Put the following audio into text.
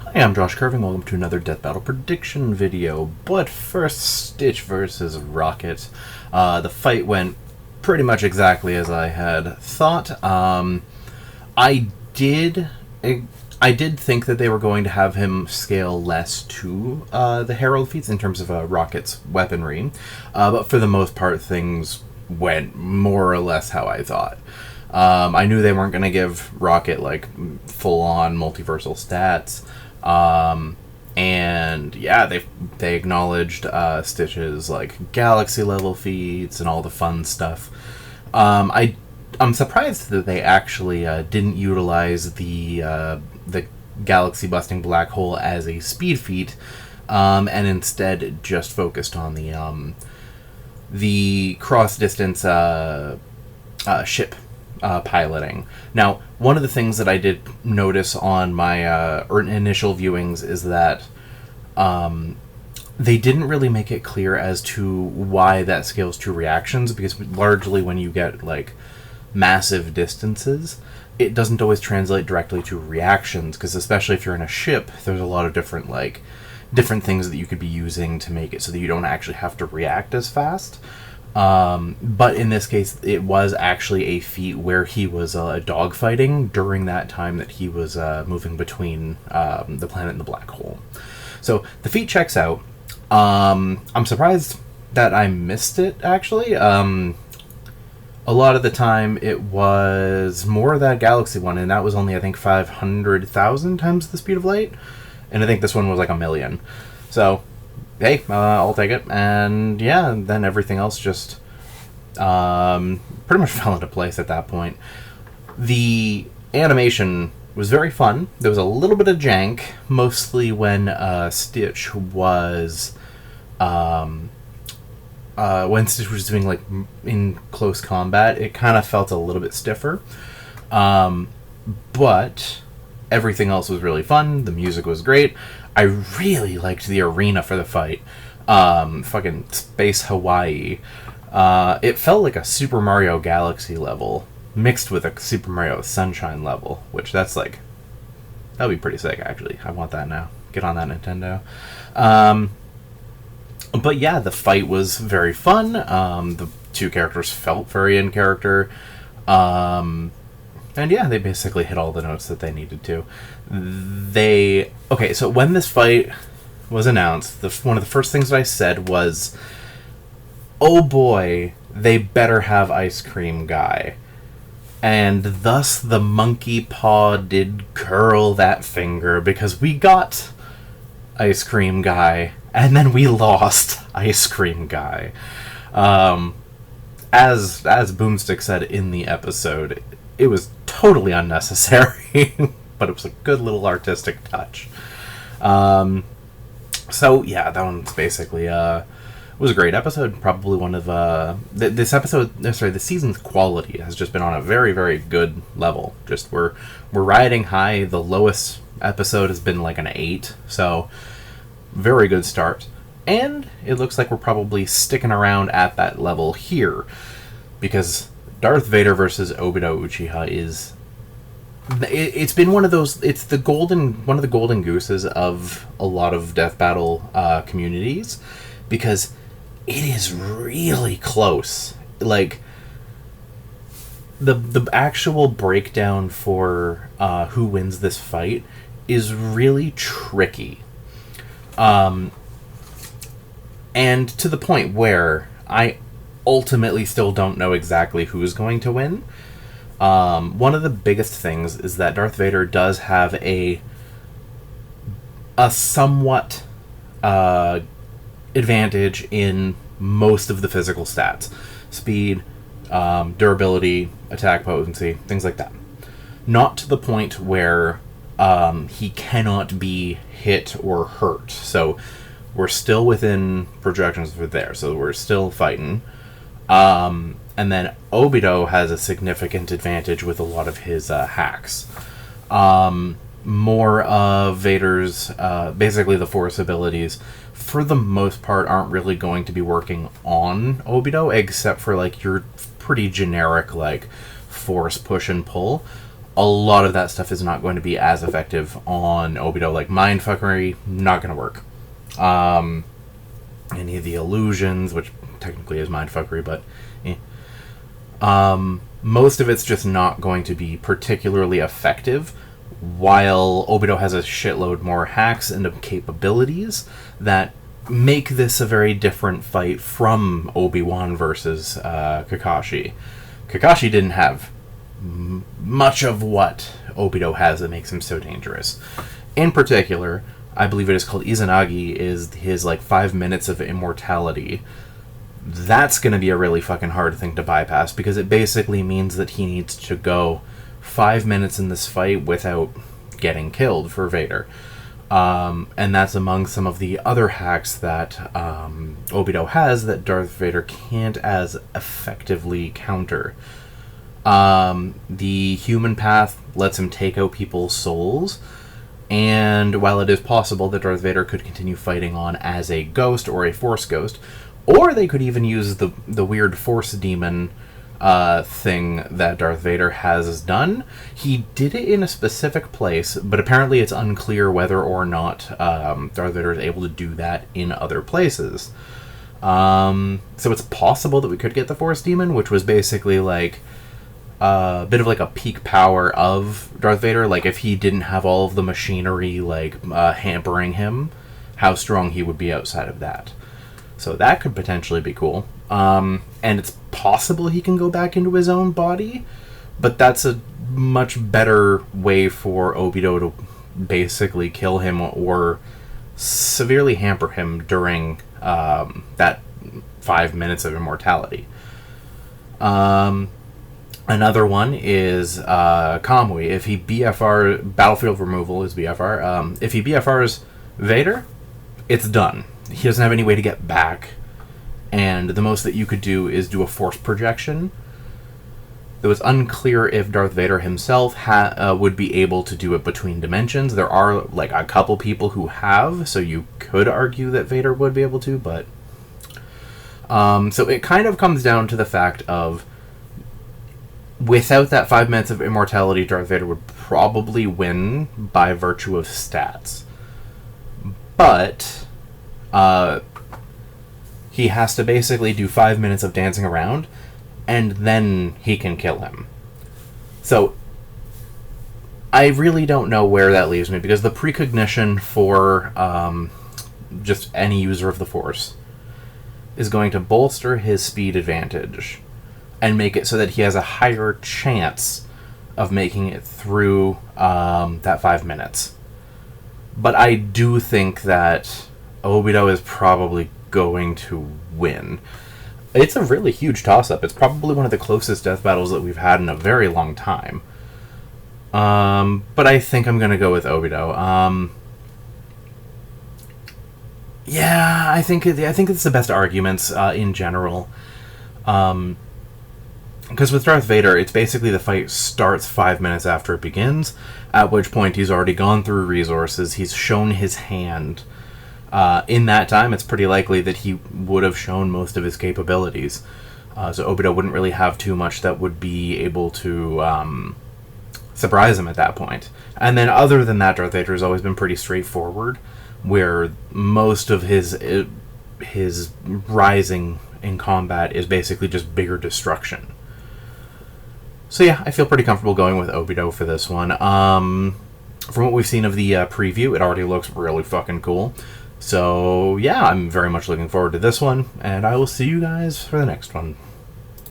Hi, I'm Josh Carving. Welcome to another Death Battle prediction video. But first, Stitch versus Rocket. The fight went pretty much exactly as I had thought. I did think that they were going to have him scale less to the Herald feats in terms of Rocket's weaponry, but for the most part, things went more or less how I thought. I knew they weren't going to give Rocket like full-on multiversal stats. And yeah, they acknowledged Stitch's like galaxy level feats and all the fun stuff. I'm surprised that they actually didn't utilize the galaxy busting black hole as a speed feat, and instead just focused on the cross distance ship piloting. Now, one of the things that I did notice on my initial viewings is that they didn't really make it clear as to why that scales to reactions, because largely when you get like massive distances, it doesn't always translate directly to reactions, because especially if you're in a ship, there's a lot of different things that you could be using to make it so that you don't actually have to react as fast. But in this case, it was actually a feat where he was dogfighting during that time that he was moving between the planet and the black hole. So the feat checks out. I'm surprised that I missed it, actually. A lot of the time it was more of that galaxy one, and that was only, I think, 500,000 times the speed of light. And I think this one was like 1,000,000. So hey, I'll take it. And yeah, then everything else just pretty much fell into place at that point. The animation was very fun. There was a little bit of jank, mostly when Stitch was doing like in close combat. It kind of felt a little bit stiffer, but everything else was really fun. The music was great. I really liked the arena for the fight. Fucking Space Hawaii. It felt like a Super Mario Galaxy level mixed with a Super Mario Sunshine level, which that'd be pretty sick, actually. I want that now. Get on that, Nintendo. But yeah, the fight was very fun. The two characters felt very in character. And yeah, they basically hit all the notes that they needed to. So when this fight was announced, one of the first things that I said was, oh boy, they better have Ice Cream Guy. And thus the monkey paw did curl that finger, because we got Ice Cream Guy, and then we lost Ice Cream Guy. As Boomstick said in the episode, it was totally unnecessary, but it was a good little artistic touch. So yeah, that one's basically was a great episode. Probably one of the season's quality has just been on a very, very good level. Just we're riding high. The lowest episode has been like an 8, so very good start. And it looks like we're probably sticking around at that level here, because Darth Vader versus Obito Uchiha it's been one of those, one of the golden gooses of a lot of Death Battle communities, because it is really close. Like, the actual breakdown for who wins this fight is really tricky. And to the point where I ultimately still don't know exactly who's going to win. One of the biggest things is that Darth Vader does have a somewhat advantage in most of the physical stats. Speed, durability, attack potency, things like that. Not to the point where he cannot be hit or hurt. So we're still within projections for there, so we're still fighting. And then Obito has a significant advantage with a lot of his hacks. More of Vader's, basically the Force abilities, for the most part, aren't really going to be working on Obito, except for like your pretty generic like Force push and pull. a lot of that stuff is not going to be as effective on Obito. Like, mindfuckery, not going to work. Any of the illusions, which technically is mindfuckery, but most of it's just not going to be particularly effective, while Obito has a shitload more hacks and capabilities that make this a very different fight from Obi-Wan versus Kakashi. Kakashi didn't have much of what Obito has that makes him so dangerous. In particular, I believe it is called Izanagi, is his, 5 minutes of immortality. That's going to be a really fucking hard thing to bypass, because it basically means that he needs to go 5 minutes in this fight without getting killed for Vader. And that's among some of the other hacks that Obito has that Darth Vader can't as effectively counter. The human path lets him take out people's souls, and while it is possible that Darth Vader could continue fighting on as a ghost or a Force ghost, or they could even use the weird Force demon thing that Darth Vader has done. He did it in a specific place, but apparently it's unclear whether or not Darth Vader is able to do that in other places. So it's possible that we could get the Force demon, which was basically a bit of a peak power of Darth Vader. Like, if he didn't have all of the machinery hampering him, how strong he would be outside of that. So that could potentially be cool. And it's possible he can go back into his own body, but that's a much better way for Obito to basically kill him or severely hamper him during that 5 minutes of immortality. Another one is Kamui. If he Battlefield Removal is BFR. If he BFRs Vader, it's done. He doesn't have any way to get back, and the most that you could do is do a force projection. It was unclear if Darth Vader himself would be able to do it between dimensions. There are a couple people who have, so you could argue that Vader would be able to, but so it kind of comes down to the fact of, without that 5 minutes of immortality, Darth Vader would probably win by virtue of stats. But he has to basically do 5 minutes of dancing around, and then he can kill him. So I really don't know where that leaves me, because the precognition for just any user of the Force is going to bolster his speed advantage and make it so that he has a higher chance of making it through that 5 minutes. But I do think that Obito is probably going to win. It's a really huge toss-up. It's probably one of the closest death battles that we've had in a very long time. But I think I'm going to go with Obito. Yeah, I think it's the best arguments in general. Because with Darth Vader, it's basically the fight starts 5 minutes after it begins, at which point he's already gone through resources, he's shown his hand. In that time, it's pretty likely that he would have shown most of his capabilities. So Obito wouldn't really have too much that would be able to surprise him at that point. And then other than that, Darth Vader has always been pretty straightforward, where most of his rising in combat is basically just bigger destruction. So yeah, I feel pretty comfortable going with Obito for this one. From what we've seen of the preview, it already looks really fucking cool. So yeah, I'm very much looking forward to this one, and I will see you guys for the next one.